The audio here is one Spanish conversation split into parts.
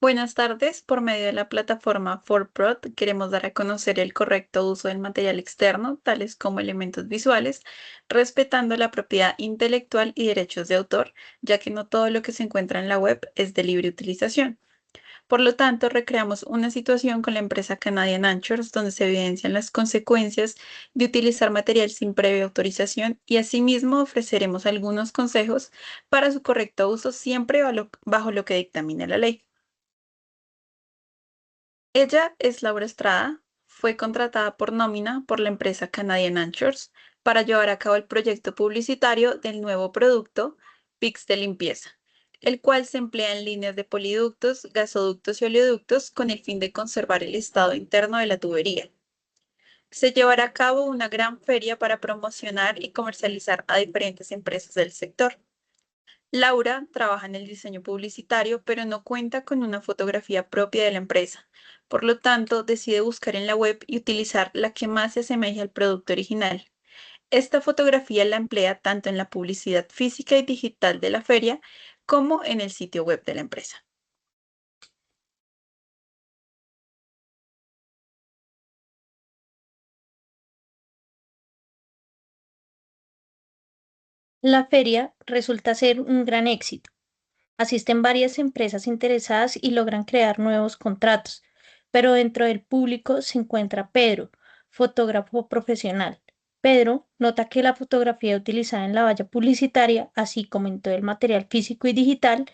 Buenas tardes. Por medio de la plataforma ForProd queremos dar a conocer el correcto uso del material externo, tales como elementos visuales, respetando la propiedad intelectual y derechos de autor, ya que no todo lo que se encuentra en la web es de libre utilización. Por lo tanto, recreamos una situación con la empresa Canadian Anchors donde se evidencian las consecuencias de utilizar material sin previa autorización y asimismo ofreceremos algunos consejos para su correcto uso siempre bajo lo que dictamine la ley. Ella es Laura Estrada, fue contratada por nómina por la empresa Canadian Anchors para llevar a cabo el proyecto publicitario del nuevo producto PIX de limpieza, el cual se emplea en líneas de poliductos, gasoductos y oleoductos con el fin de conservar el estado interno de la tubería. Se llevará a cabo una gran feria para promocionar y comercializar a diferentes empresas del sector. Laura trabaja en el diseño publicitario, pero no cuenta con una fotografía propia de la empresa. Por lo tanto, decide buscar en la web y utilizar la que más se asemeje al producto original. Esta fotografía la emplea tanto en la publicidad física y digital de la feria como en el sitio web de la empresa. La feria resulta ser un gran éxito. Asisten varias empresas interesadas y logran crear nuevos contratos, pero dentro del público se encuentra Pedro, fotógrafo profesional. Pedro nota que la fotografía utilizada en la valla publicitaria, así como en todo el material físico y digital,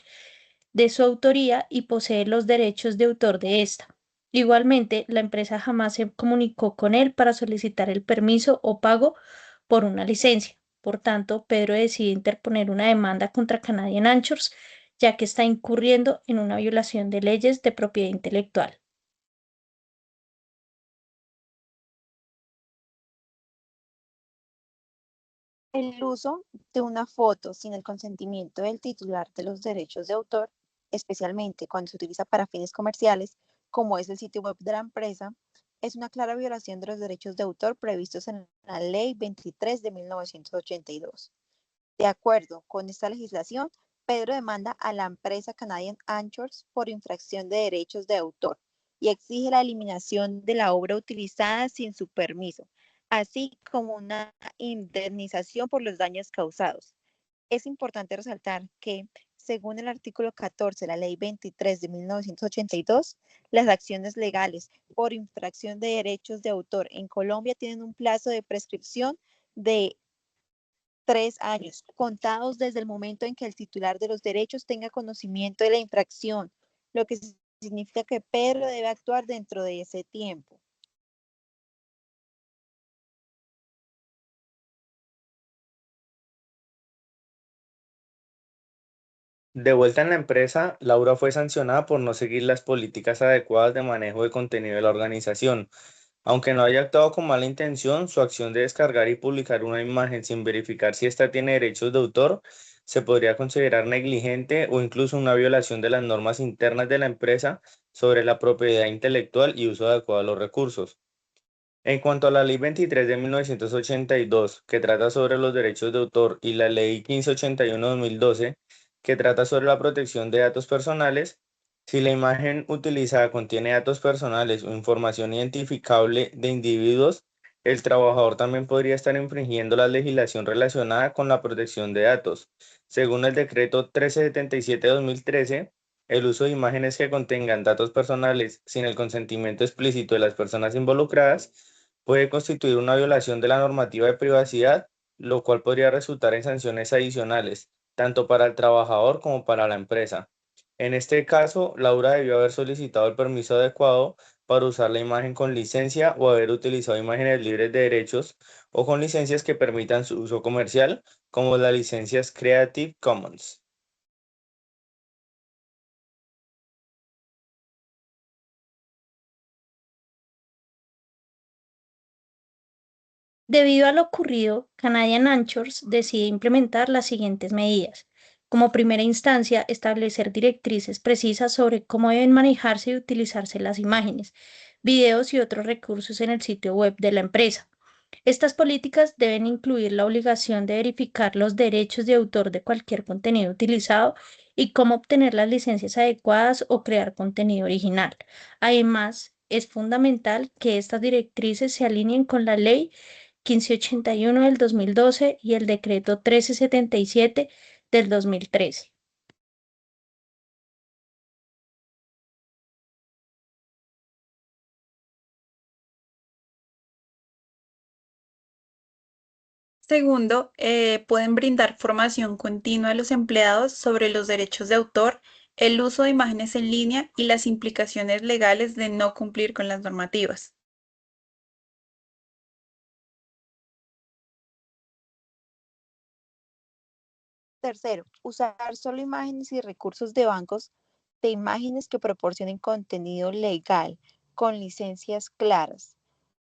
de su autoría y posee los derechos de autor de esta. Igualmente, la empresa jamás se comunicó con él para solicitar el permiso o pago por una licencia. Por tanto, Pedro decide interponer una demanda contra Canadian Anchors, ya que está incurriendo en una violación de leyes de propiedad intelectual. El uso de una foto sin el consentimiento del titular de los derechos de autor, especialmente cuando se utiliza para fines comerciales, como es el sitio web de la empresa, es una clara violación de los derechos de autor previstos en la Ley 23 de 1982. De acuerdo con esta legislación, Pedro demanda a la empresa Canadian Anchors por infracción de derechos de autor y exige la eliminación de la obra utilizada sin su permiso, así como una indemnización por los daños causados. Es importante resaltar que, según el artículo 14 de la Ley 23 de 1982, las acciones legales por infracción de derechos de autor en Colombia tienen un plazo de prescripción de 3 años, contados desde el momento en que el titular de los derechos tenga conocimiento de la infracción, lo que significa que Pedro debe actuar dentro de ese tiempo. De vuelta en la empresa, Laura fue sancionada por no seguir las políticas adecuadas de manejo de contenido de la organización. Aunque no haya actuado con mala intención, su acción de descargar y publicar una imagen sin verificar si ésta tiene derechos de autor se podría considerar negligente o incluso una violación de las normas internas de la empresa sobre la propiedad intelectual y uso adecuado de los recursos. En cuanto a la Ley 23 de 1982, que trata sobre los derechos de autor, y la Ley 1581-2012, que trata sobre la protección de datos personales, si la imagen utilizada contiene datos personales o información identificable de individuos, el trabajador también podría estar infringiendo la legislación relacionada con la protección de datos. Según el decreto 1377-2013, el uso de imágenes que contengan datos personales sin el consentimiento explícito de las personas involucradas puede constituir una violación de la normativa de privacidad, lo cual podría resultar en sanciones adicionales, tanto para el trabajador como para la empresa. En este caso, Laura debió haber solicitado el permiso adecuado para usar la imagen con licencia o haber utilizado imágenes libres de derechos o con licencias que permitan su uso comercial, como las licencias Creative Commons. Debido a lo ocurrido, Canadian Anchors decide implementar las siguientes medidas. Como primera instancia, establecer directrices precisas sobre cómo deben manejarse y utilizarse las imágenes, videos y otros recursos en el sitio web de la empresa. Estas políticas deben incluir la obligación de verificar los derechos de autor de cualquier contenido utilizado y cómo obtener las licencias adecuadas o crear contenido original. Además, es fundamental que estas directrices se alineen con la Ley 1581 del 2012 y el Decreto 1377 del 2013. Segundo, pueden brindar formación continua a los empleados sobre los derechos de autor, el uso de imágenes en línea y las implicaciones legales de no cumplir con las normativas. Tercero, usar solo imágenes y recursos de bancos de imágenes que proporcionen contenido legal con licencias claras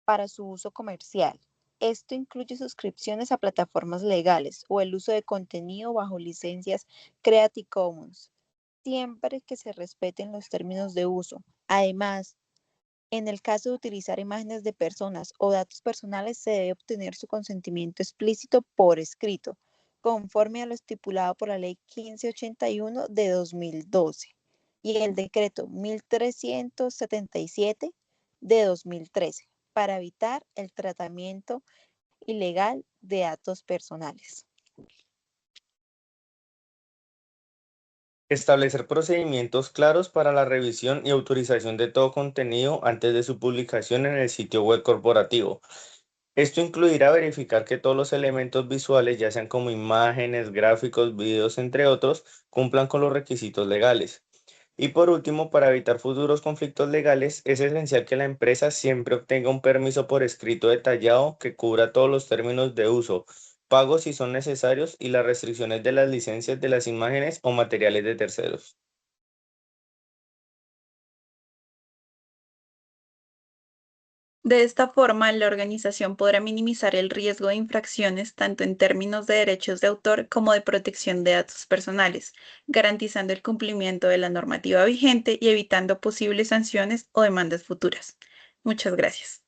para su uso comercial. Esto incluye suscripciones a plataformas legales o el uso de contenido bajo licencias Creative Commons, siempre que se respeten los términos de uso. Además, en el caso de utilizar imágenes de personas o datos personales, se debe obtener su consentimiento explícito por escrito, conforme a lo estipulado por la Ley 1581 de 2012 y el Decreto 1377 de 2013, para evitar el tratamiento ilegal de datos personales. Establecer procedimientos claros para la revisión y autorización de todo contenido antes de su publicación en el sitio web corporativo. Esto incluirá verificar que todos los elementos visuales, ya sean como imágenes, gráficos, videos, entre otros, cumplan con los requisitos legales. Y por último, para evitar futuros conflictos legales, es esencial que la empresa siempre obtenga un permiso por escrito detallado que cubra todos los términos de uso, pagos si son necesarios y las restricciones de las licencias de las imágenes o materiales de terceros. De esta forma, la organización podrá minimizar el riesgo de infracciones tanto en términos de derechos de autor como de protección de datos personales, garantizando el cumplimiento de la normativa vigente y evitando posibles sanciones o demandas futuras. Muchas gracias.